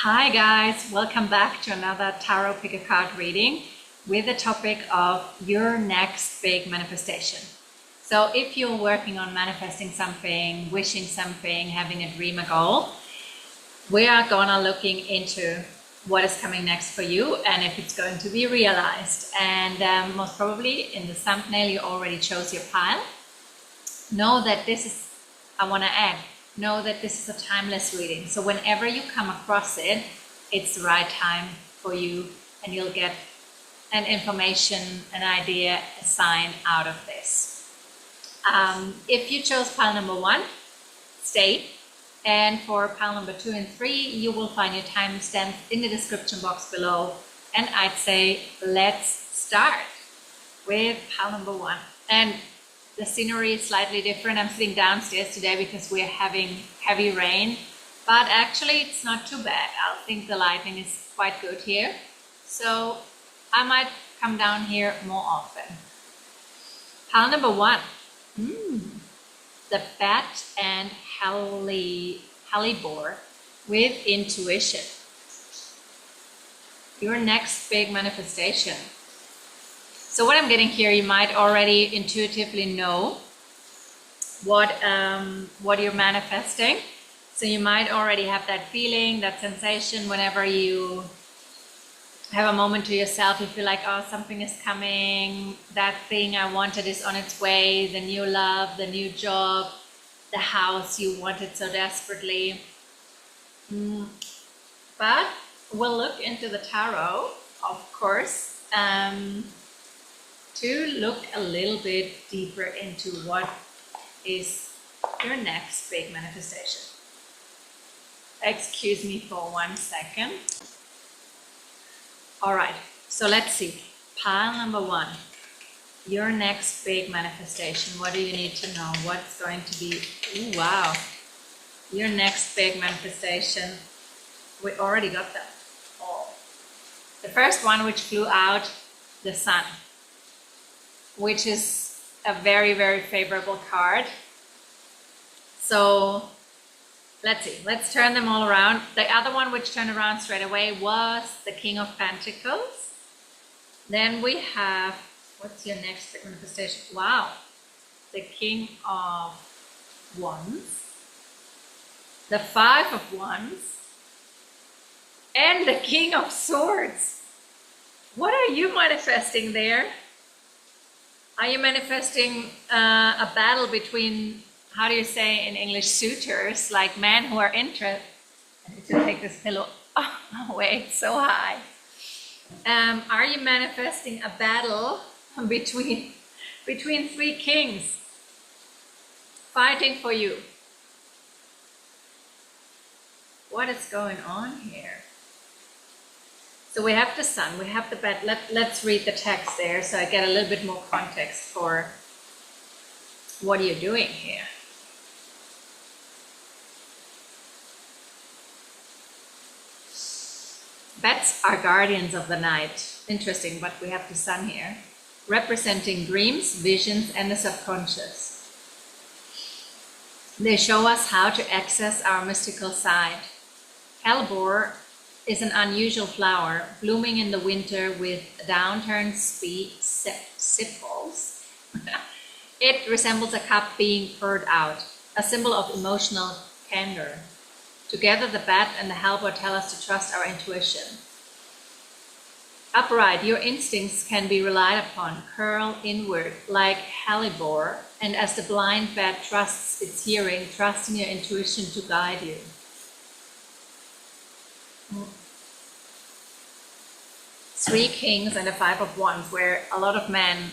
Hi guys, welcome back to another Tarot Pick a Card reading with the topic of your next big manifestation. So if you're working on manifesting something, wishing something, having a dream, a goal, we are gonna looking into what is coming next for you and if it's going to be realized. And most probably in the thumbnail you already chose your pile. Know that this is, I want to add, know that this is a timeless reading. So whenever you come across it, it's the right time for you and you'll get an information, an idea, a sign out of this. If you chose pile number 1, stay. And for pile number 2 and 3, you will find your timestamps in the description box below. And I'd say let's start with pile number 1. And the scenery is slightly different. I'm sitting downstairs today because we're having heavy rain, but actually it's not too bad. I think the lighting is quite good here. So I might come down here more often. Pile number 1, the bat and hellebore with intuition. Your next big manifestation. So what I'm getting here, you might already intuitively know what you're manifesting. So you might already have that feeling, that sensation whenever you have a moment to yourself, you feel like, oh, something is coming, that thing I wanted is on its way, the new love, the new job, the house you wanted so desperately. But we'll look into the tarot, of course, to look a little bit deeper into what is your next big manifestation. Excuse me for 1 second. All right, so let's see. Pile number 1, your next big manifestation. What do you need to know? What's going to be, ooh, wow. Your next big manifestation. We already got that. Oh. The first one which flew out, the sun, which is a very, very favorable card. So let's see, let's turn them all around. The other one which turned around straight away was the King of Pentacles. Then we have, what's your next big manifestation? Wow, the King of Wands, the Five of Wands, and the King of Swords. What are you manifesting there? Are you manifesting a battle between, how do you say in English, suitors, like men who are interested? I need to take this pillow away, it's so high. Are you manifesting a battle between 3 kings fighting for you? What is going on here? So we have the sun, we have the bat. Let's read the text there so I get a little bit more context for what you're doing here. Bats are guardians of the night. Interesting, but we have the sun here, representing dreams, visions, and the subconscious. They show us how to access our mystical side. Hellebore is an unusual flower, blooming in the winter with downturned sepals. It resembles a cup being poured out, a symbol of emotional candor. Together, the bat and the hellebore tell us to trust our intuition. Upright, your instincts can be relied upon. Curl inward like hellebore, and as the blind bat trusts its hearing, trust in your intuition to guide you. 3 kings and the 5 of wands, where a lot of men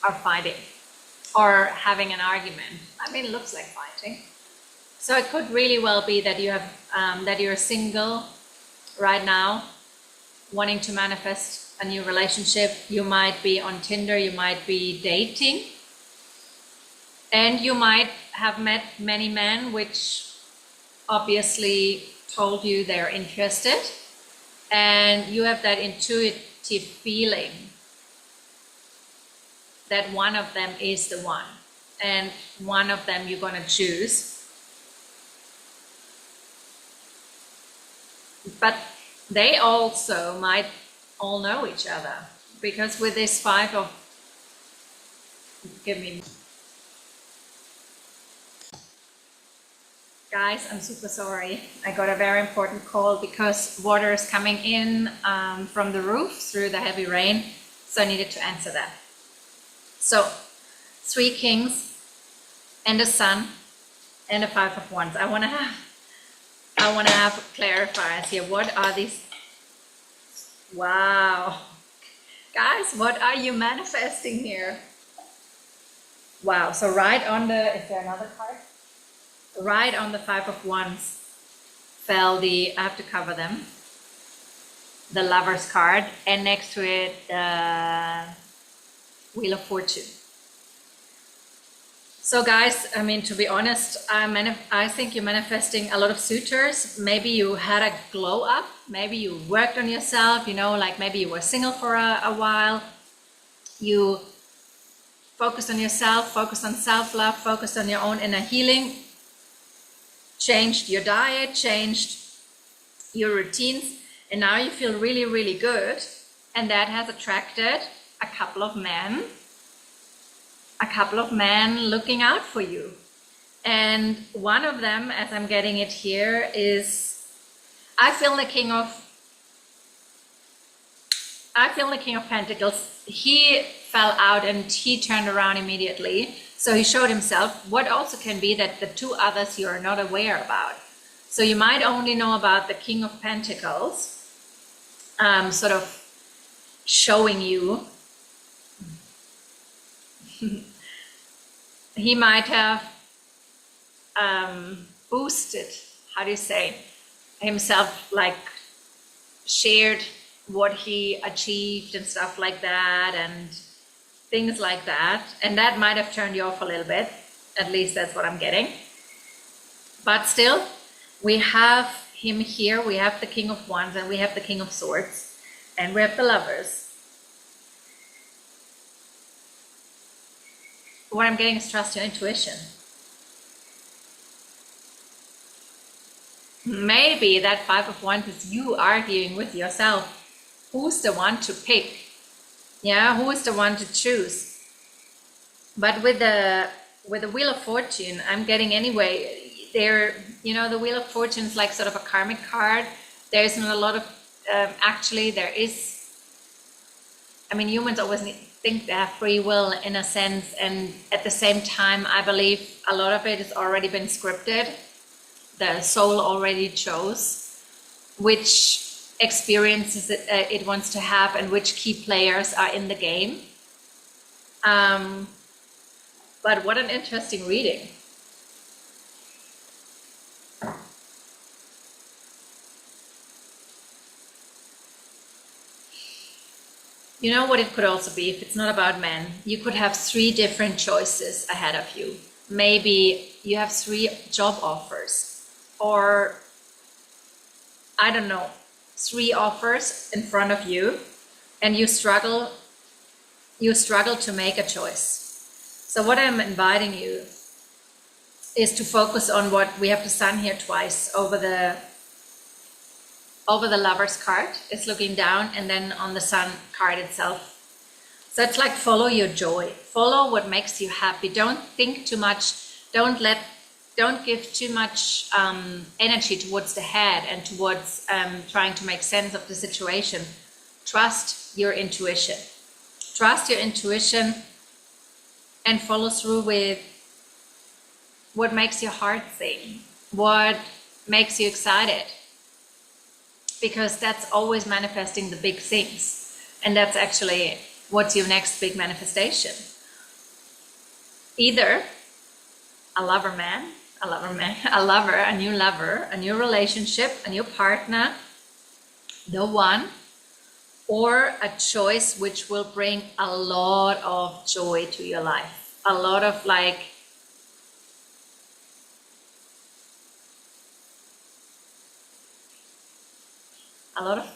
are fighting or having an argument. I mean, it looks like fighting. So it could really well be that you have that you're single right now, wanting to manifest a new relationship. You might be on Tinder, you might be dating, and you might have met many men which obviously told you they're interested. And you have that intuitive feeling that one of them is the one, and one of them you're going to choose. But they also might all know each other, because with this five of, guys, I'm super sorry. I got a very important call because water is coming in from the roof through the heavy rain. So I needed to answer that. So 3 kings and a sun and a 5 of wands. I want to have clarifiers here. What are these? Wow. Guys, what are you manifesting here? Wow. So right on the, is there another card? Right on the 5 of wands fell the, I have to cover them, the Lover's card, and next to it, the Wheel of Fortune. So guys, I mean, to be honest, I think you're manifesting a lot of suitors. Maybe you had a glow up. Maybe you worked on yourself, you know, like maybe you were single for a while. You focused on yourself, focused on self-love, focused on your own inner healing, changed your diet, changed your routines, and now you feel really, really good. And that has attracted a couple of men looking out for you. And one of them, as I'm getting it here, is, I feel the King of Pentacles. He fell out and he turned around immediately. So he showed himself. What also can be that the 2 others you're not aware about. So you might only know about the King of Pentacles, sort of showing you. He might have boosted, how do you say, himself, like shared what he achieved and stuff like that and things like that. And that might have turned you off a little bit. At least that's what I'm getting. But still, we have him here. We have the King of Wands and we have the King of Swords and we have the Lovers. What I'm getting is trust your intuition. Maybe that 5 of Wands is you arguing with yourself. Who's the one to pick? Yeah, who is the one to choose? But with the Wheel of Fortune, I'm getting anyway, there, you know, the Wheel of Fortune is like sort of a karmic card. There isn't a lot of, actually there is, I mean, humans always think they have free will in a sense, and at the same time, I believe a lot of it has already been scripted. The soul already chose which experiences it wants to have and which key players are in the game. But what an interesting reading. You know what it could also be, if it's not about men, you could have 3 different choices ahead of you. Maybe you have 3 job offers, or I don't know, 3 offers in front of you, and you struggle to make a choice. So what I'm inviting you is to focus on what we have the Sun here twice over the Lover's card. It's looking down, and then on the Sun card itself. So it's like, follow your joy, follow what makes you happy. Don't think too much. Don't give too much energy towards the head and towards trying to make sense of the situation. Trust your intuition. Trust your intuition and follow through with what makes your heart sing, what makes you excited. Because that's always manifesting the big things. And that's actually what's your next big manifestation. Either a lover, a new lover, a new relationship, a new partner, the one, or a choice which will bring a lot of joy to your life. A lot of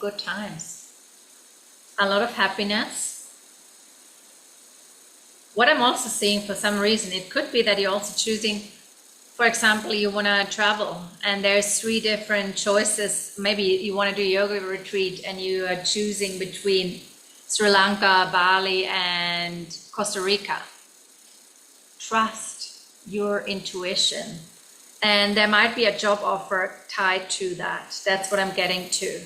good times, a lot of happiness. What I'm also seeing, for some reason, it could be that you're also choosing For example, you want to travel and there's 3 different choices. Maybe you want to do yoga retreat and you are choosing between Sri Lanka, Bali, and Costa Rica. Trust your intuition. And there might be a job offer tied to that. That's what I'm getting to.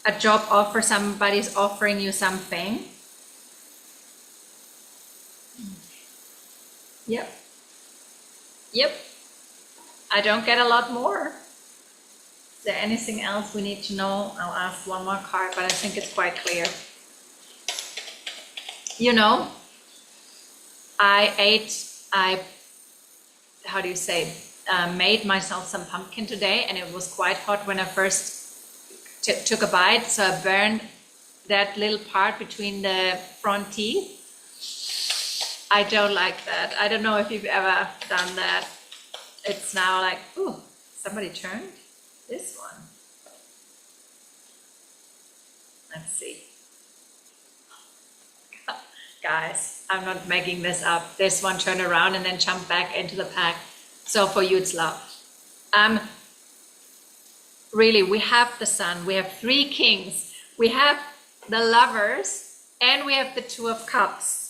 A job offer, somebody's offering you something. Yep. Yep. I don't get a lot more. Is there anything else we need to know? I'll ask one more card, but I think it's quite clear. You know, how do you say, made myself some pumpkin today, and it was quite hot when I first took a bite, so I burned that little part between the front teeth. I don't like that. I don't know if you've ever done that. It's now like, ooh, somebody turned this one. Let's see. Guys, I'm not making this up. This one turned around and then jumped back into the pack. So for you, it's love. Really, we have the Sun. We have 3 kings. We have the Lovers, and we have the 2 of Cups,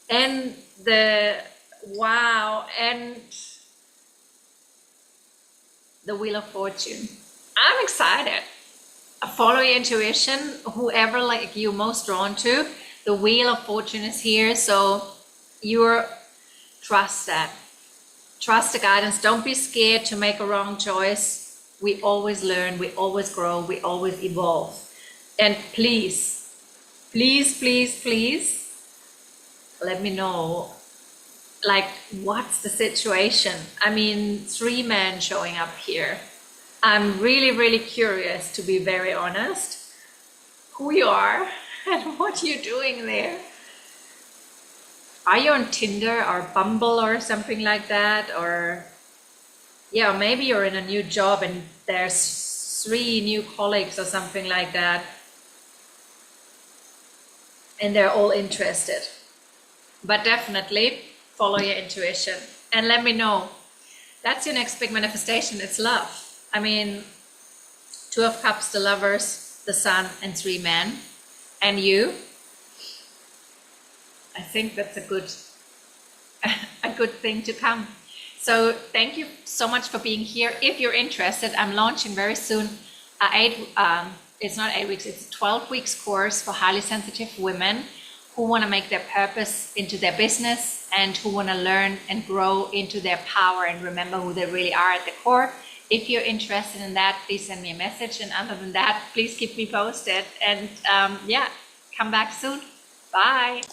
and the Wow, and the Wheel of Fortune. I'm excited. Follow your intuition, whoever like you most drawn to. The Wheel of Fortune is here, so you're trust that. Trust the guidance. Don't be scared to make a wrong choice. We always learn, we always grow, we always evolve. And please, please, please, please, let me know, like, what's the situation? I mean, 3 men showing up here. I'm really, really curious, to be very honest, who you are and what you're doing there. Are you on Tinder or Bumble or something like that? Or yeah, maybe you're in a new job and there's 3 new colleagues or something like that, and they're all interested. But definitely follow your intuition and let me know. That's your next big manifestation. It's love. I mean, 2 of Cups, the Lovers, the Sun, and 3 men. And you, I think that's a good thing to come. So thank you so much for being here. If you're interested, I'm launching very soon it's not 8 weeks, it's a 12 weeks course for highly sensitive women who want to make their purpose into their business and who want to learn and grow into their power and remember who they really are at the core. If you're interested in that, please send me a message. And other than that, please keep me posted. And yeah, come back soon. Bye.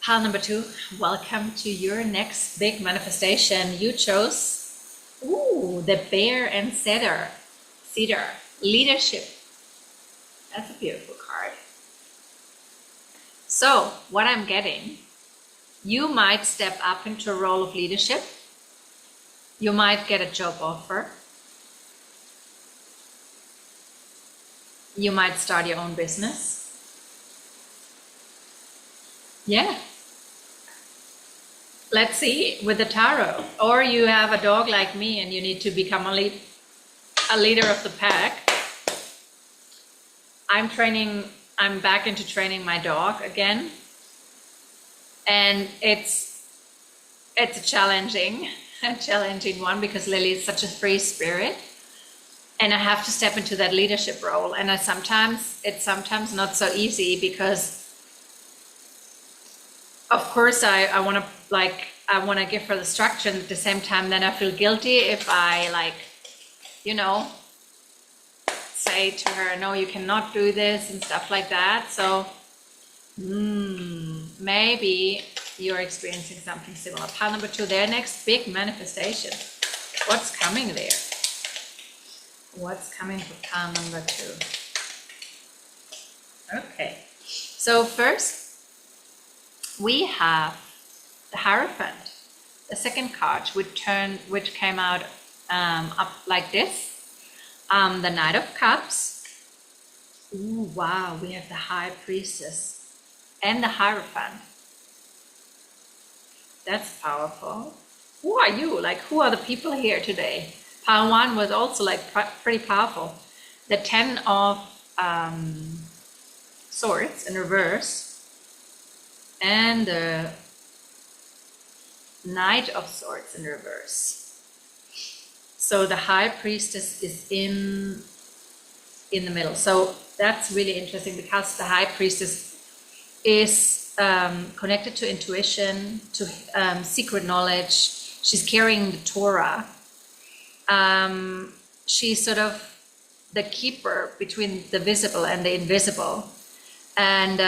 Pile number 2, welcome to your next big manifestation. You chose, the Bear and Cedar. Leadership. That's a beautiful card. So what I'm getting, you might step up into a role of leadership. You might get a job offer. You might start your own business. Yeah. Let's see with the tarot. Or you have a dog like me and you need to become a leader of the pack. I'm back into training my dog again. And it's a challenging one because Lily is such a free spirit. And I have to step into that leadership role. And it's sometimes not so easy because of course I want to give her the structure, and at the same time then I feel guilty if I say to her, no, you cannot do this and stuff like that. So maybe you're experiencing something similar. Pile number 2, their next big manifestation. What's coming there? What's coming for pile number 2? Okay, so first we have the Hierophant, the second card, which came out up like this. The Knight of Cups. Ooh, wow, we have the High Priestess and the Hierophant. That's powerful. Who are you? Like, who are the people here today? Pile 1 was also like pretty powerful. The 10 of Swords in reverse and the Knight of Swords in reverse. So the High Priestess is in the middle. So that's really interesting because the High Priestess is connected to intuition, to secret knowledge. She's carrying the Torah. She's sort of the keeper between the visible and the invisible. And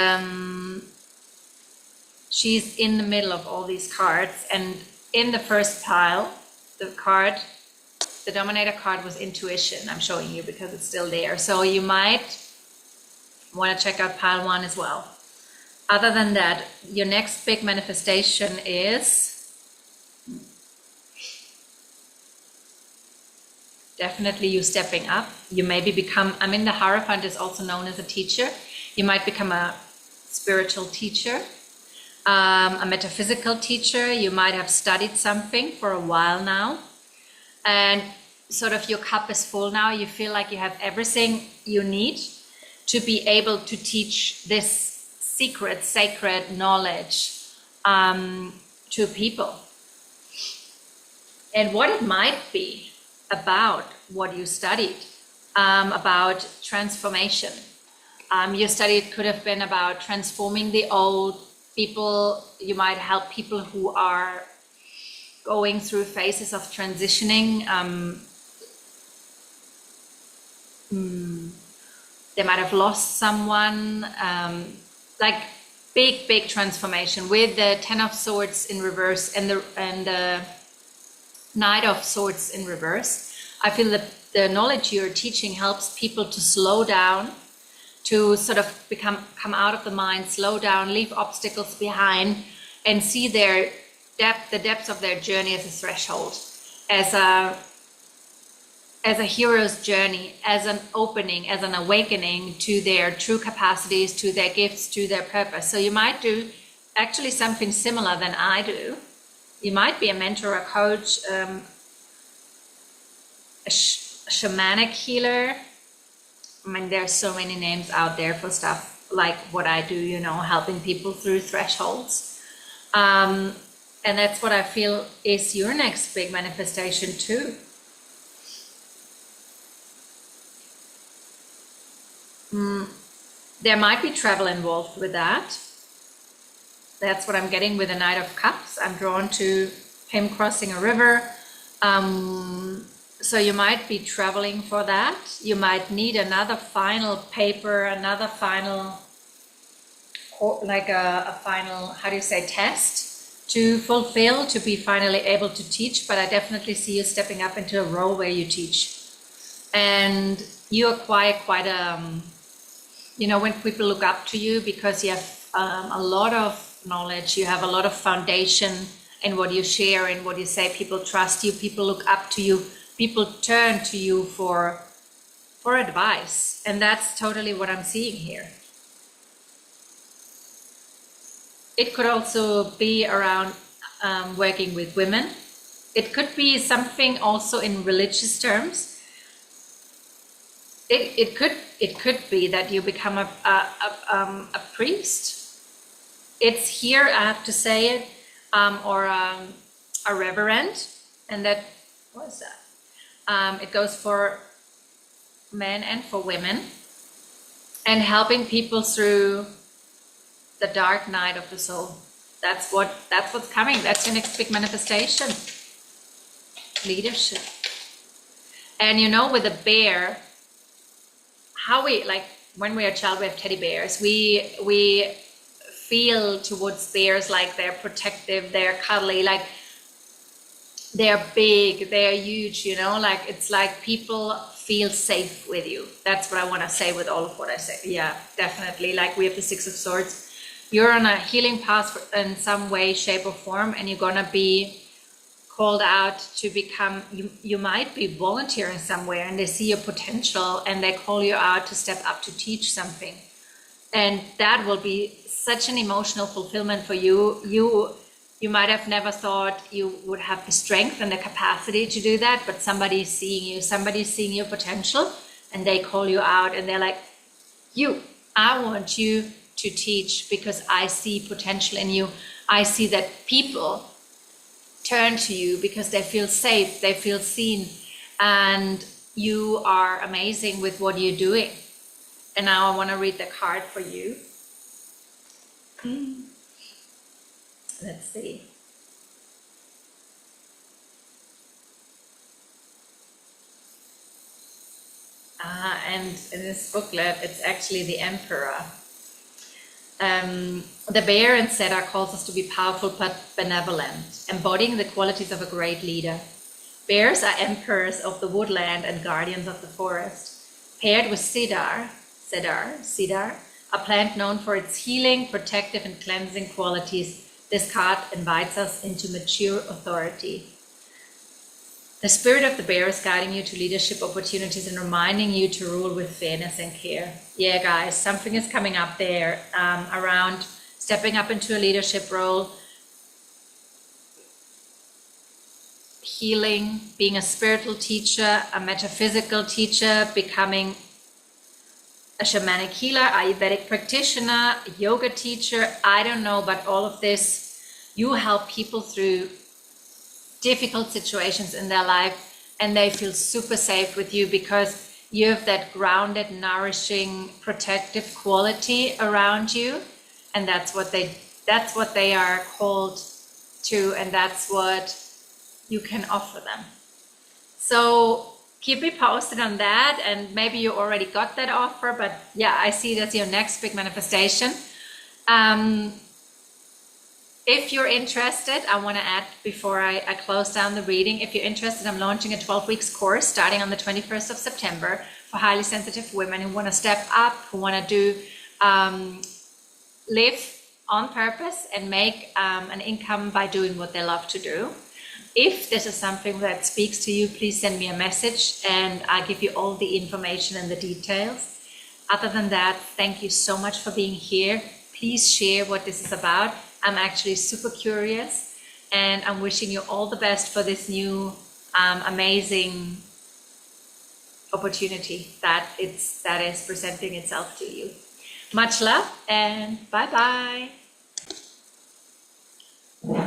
she's in the middle of all these cards. And in the first pile, the Dominator card was intuition. I'm showing you because it's still there. So you might want to check out pile 1 as well. Other than that, your next big manifestation is definitely you stepping up. You maybe become, the Hierophant is also known as a teacher. You might become a spiritual teacher, a metaphysical teacher. You might have studied something for a while now. And sort of your cup is full now. You feel like you have everything you need to be able to teach this secret, sacred knowledge to people. And what it might be about what you studied, about transformation. Your study could have been about transforming the old people. You might help people who are going through phases of transitioning. They might have lost someone, like big transformation. With the 10 of Swords in reverse and the Knight of Swords in reverse, I feel that the knowledge you're teaching helps people to slow down, to sort of come out of the mind, slow down, leave obstacles behind, and see the depths of their journey as a threshold, as a hero's journey, as an opening, as an awakening to their true capacities, to their gifts, to their purpose. So you might do actually something similar than I do. You might be a mentor, a coach, a shamanic healer. There's so many names out there for stuff like what I do, helping people through thresholds. And that's what I feel is your next big manifestation too. There might be travel involved with that. That's what I'm getting with the Knight of Cups. I'm drawn to him crossing a river. So you might be traveling for that. You might need another final paper, another final, like a final, test to fulfill, to be finally able to teach. But I definitely see you stepping up into a role where you teach. And you acquire quite a, when people look up to you because you have a lot of knowledge, you have a lot of foundation in what you share and what you say. People trust you, people look up to you, people turn to you for advice. And that's totally what I'm seeing here. It could also be around working with women. It could be something also in religious terms. It could be that you become a priest. It's here, I have to say it, or a reverend, and that, what is that? It goes for men and for women, and helping people through the dark night of the soul. That's what's coming. That's your next big manifestation. Leadership. And with a bear, how we, like, when we're a child, we have teddy bears. We feel towards bears like they're protective, they're cuddly, like they're big, they're huge, like it's like people feel safe with you. That's what I want to say with all of what I say. Yeah, definitely. Like we have the 6 of Swords. You're on a healing path in some way, shape or form, and you're going to be called out to become, you might be volunteering somewhere and they see your potential and they call you out to step up to teach something. And that will be such an emotional fulfillment for you. You You might have never thought you would have the strength and the capacity to do that, but somebody's seeing your potential, and they call you out and they're like, I want you to teach because I see potential in you. I see that people turn to you because they feel safe, they feel seen, and you are amazing with what you're doing. And now I want to read the card for you. Let's see. And in this booklet, it's actually the Emperor. The bear and setter calls us to be powerful but benevolent, embodying the qualities of a great leader. Bears are emperors of the woodland and guardians of the forest. Paired with cedar, a plant known for its healing, protective, and cleansing qualities, this card invites us into mature authority. The spirit of the bear is guiding you to leadership opportunities and reminding you to rule with fairness and care. Yeah, guys, something is coming up there around stepping up into a leadership role, healing, being a spiritual teacher, a metaphysical teacher, becoming a shamanic healer, Ayurvedic practitioner, a yoga teacher. I don't know, but all of this, you help people through difficult situations in their life, and they feel super safe with you because you have that grounded, nourishing, protective quality around you, and that's what they are called to, and that's what you can offer them. So keep me posted on that, and maybe you already got that offer, but yeah, I see that's your next big manifestation. If you're interested, I want to add before I close down the reading, if you're interested, I'm launching a 12 weeks course starting on the 21st of September for highly sensitive women who want to step up, who want to do live on purpose and make an income by doing what they love to do. If this is something that speaks to you, please send me a message and I'll give you all the information and the details. Other than that, thank you so much for being here. Please share what this is about. I'm actually super curious, and I'm wishing you all the best for this new amazing opportunity that is presenting itself to you. Much love and bye-bye.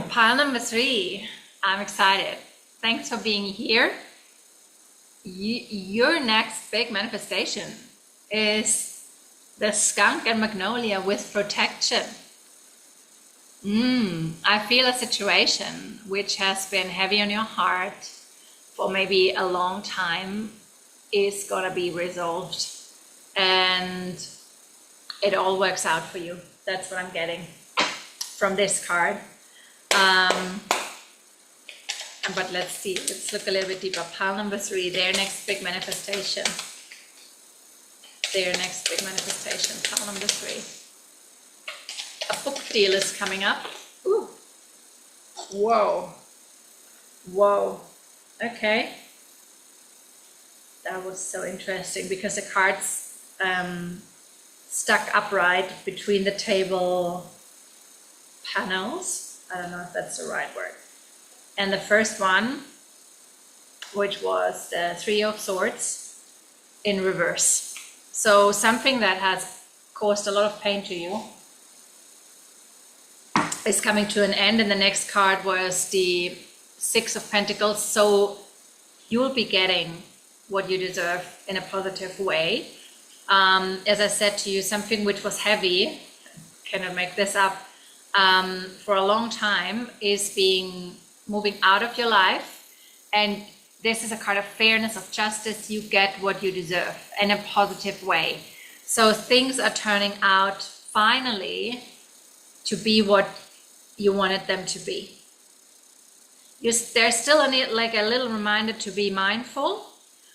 Pile number 3. I'm excited. Thanks for being here. Your next big manifestation is the skunk and magnolia with protection. I feel a situation which has been heavy on your heart for maybe a long time is gonna be resolved, and it all works out for you. That's what I'm getting from this card. But let's see, let's look a little bit deeper. Pile number 3, their next big manifestation. Their next big manifestation, pile number 3. A book deal is coming up. Ooh. Whoa. Okay. That was so interesting because the cards stuck upright between the table panels. I don't know if that's the right word. And the first one, which was the 3 of Swords in reverse. So something that has caused a lot of pain to you is coming to an end, and the next card was the 6 of Pentacles. So you will be getting what you deserve in a positive way. As I said to you, something which was heavy, cannot make this up, for a long time is moving out of your life, and this is a card of fairness, of justice. You get what you deserve in a positive way. So things are turning out finally to be what you wanted them to be. There's still a little reminder to be mindful,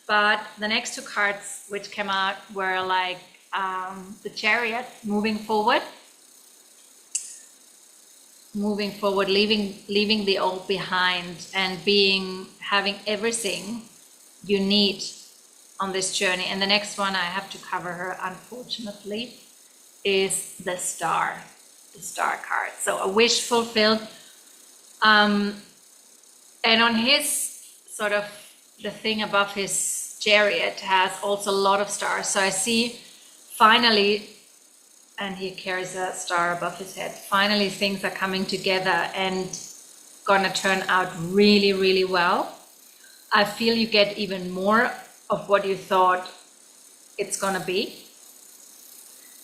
but the next 2 cards which came out were like the Chariot, moving forward, leaving the old behind, and having everything you need on this journey. And the next one, I have to cover her, unfortunately, is the Star card. So a wish fulfilled, And on his sort of, the thing above his chariot has also a lot of stars. So I see finally, and he carries a star above his head, finally things are coming together and gonna turn out really, really well. I feel you get even more of what you thought it's gonna be.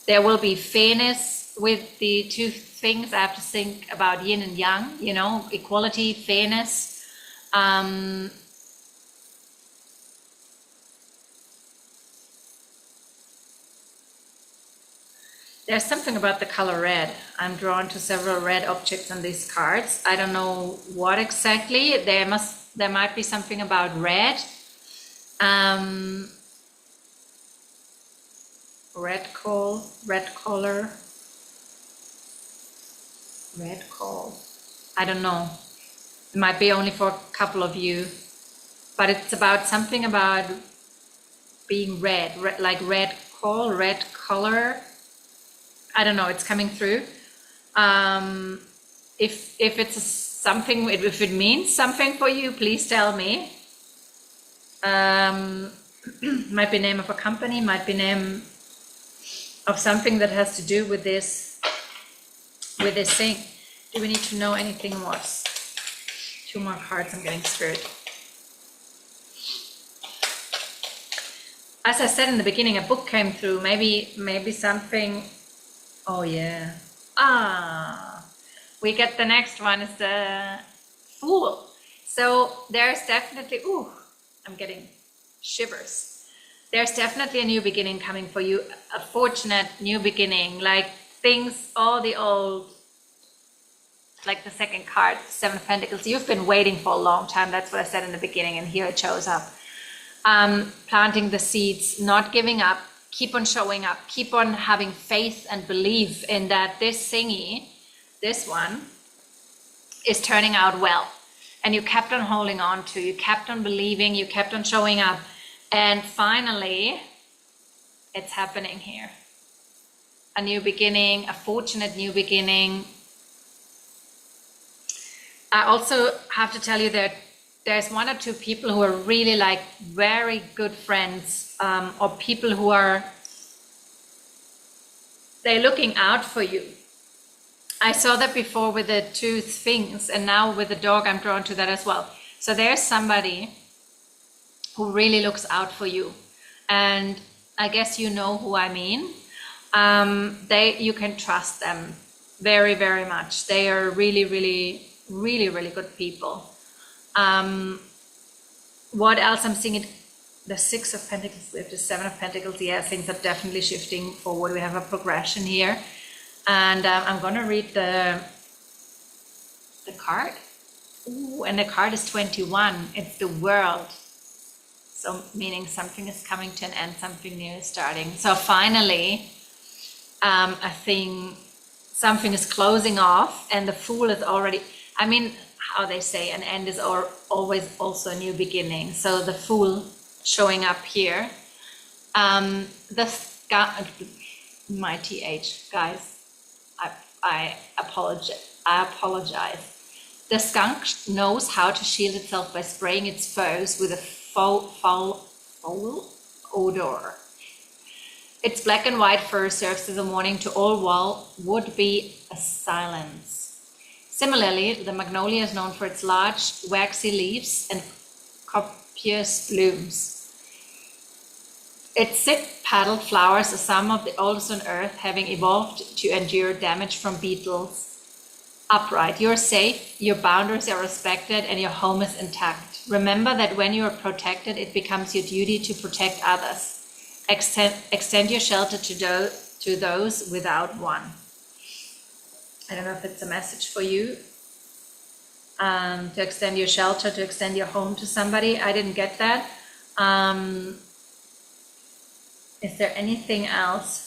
There will be fairness with the two things. I have to think about yin and yang, you know, equality, fairness. There's something about the color red. I'm drawn to several red objects on these cards. I don't know what exactly. There might be something about red. Red coal, red color, red coal. I don't know. It might be only for a couple of you, but it's about something about being red, like red coal, red color. I don't know. It's coming through. If it's something, if it means something for you, please tell me. Might be name of a company, might be name of something that has to do with this thing. Do we need to know anything more? 2 more cards. I'm getting spirit. As I said in the beginning, a book came through. Maybe something. Oh yeah. We get the next one is the Fool. So there's definitely, I'm getting shivers. There's definitely a new beginning coming for you, a fortunate new beginning, like things, all the old, like the second card, 7 of Pentacles, you've been waiting for a long time. That's what I said in the beginning, and here it shows up. Planting the seeds, not giving up, keep on showing up, keep on having faith and belief in that this thingy, this one, is turning out well. And you kept on holding on to, you kept on believing, you kept on showing up. And finally, it's happening here. A new beginning, a fortunate new beginning. I also have to tell you that there's 1 or 2 people who are really like very good friends, or people who are, they're looking out for you. I saw that before with the 2 things, and now with the dog, I'm drawn to that as well. So there's somebody who really looks out for you, and I guess you know who I mean. You can trust them very, very much. They are really, really, really, really good people. What else I'm seeing? The 6 of Pentacles, we have the 7 of Pentacles. Yeah, things are definitely shifting forward. We have a progression here, and I'm gonna read the card. Ooh, and the card is 21. It's the World. So meaning something is coming to an end, something new is starting. So finally, I think something is closing off, and the Fool is already, I mean, how they say, an end is always also a new beginning. So the Fool showing up here. My TH, guys, I apologize. The skunk knows how to shield itself by spraying its foes with a foul odor. Its black and white fur serves as a warning to all would-be silence. Similarly, the magnolia is known for its large, waxy leaves and copious blooms. Its thick-petaled flowers are some of the oldest on Earth, having evolved to endure damage from beetles. Upright, you're safe, your boundaries are respected, and your home is intact. Remember that when you are protected, it becomes your duty to protect others. Extend your shelter to those without one. I don't know if it's a message for you. To extend your shelter, to extend your home to somebody. I didn't get that. Is there anything else?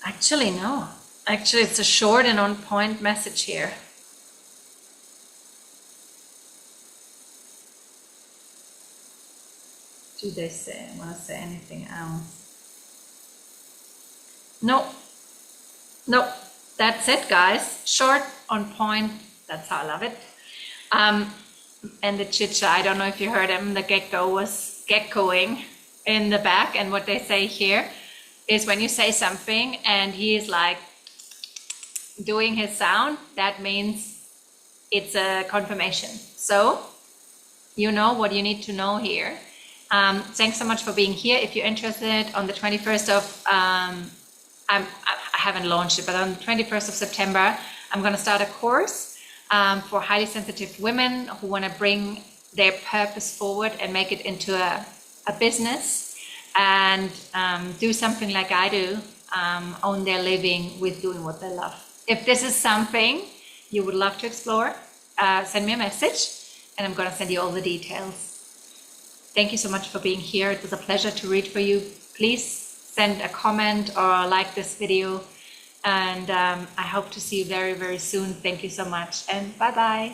Actually, no. Actually, it's a short and on-point message here. Do they want to say anything else? No. Nope. That's it, guys. Short, on point, That's how I love it. And the chicha, I don't know if you heard him, the gecko was geckoing in the back. And what they say here is when you say something and he is like doing his sound, that means it's a confirmation. So you know what you need to know here. Thanks so much for being here. If you're interested, on the 21st of, I haven't launched it, but on the 21st of September, I'm going to start a course for highly sensitive women who want to bring their purpose forward and make it into a business and do something like I do, own their living with doing what they love. If this is something you would love to explore, send me a message and I'm going to send you all the details. Thank you so much for being here. It was a pleasure to read for you. Please send a comment or like this video. And I hope to see you very, very soon. Thank you so much and bye-bye.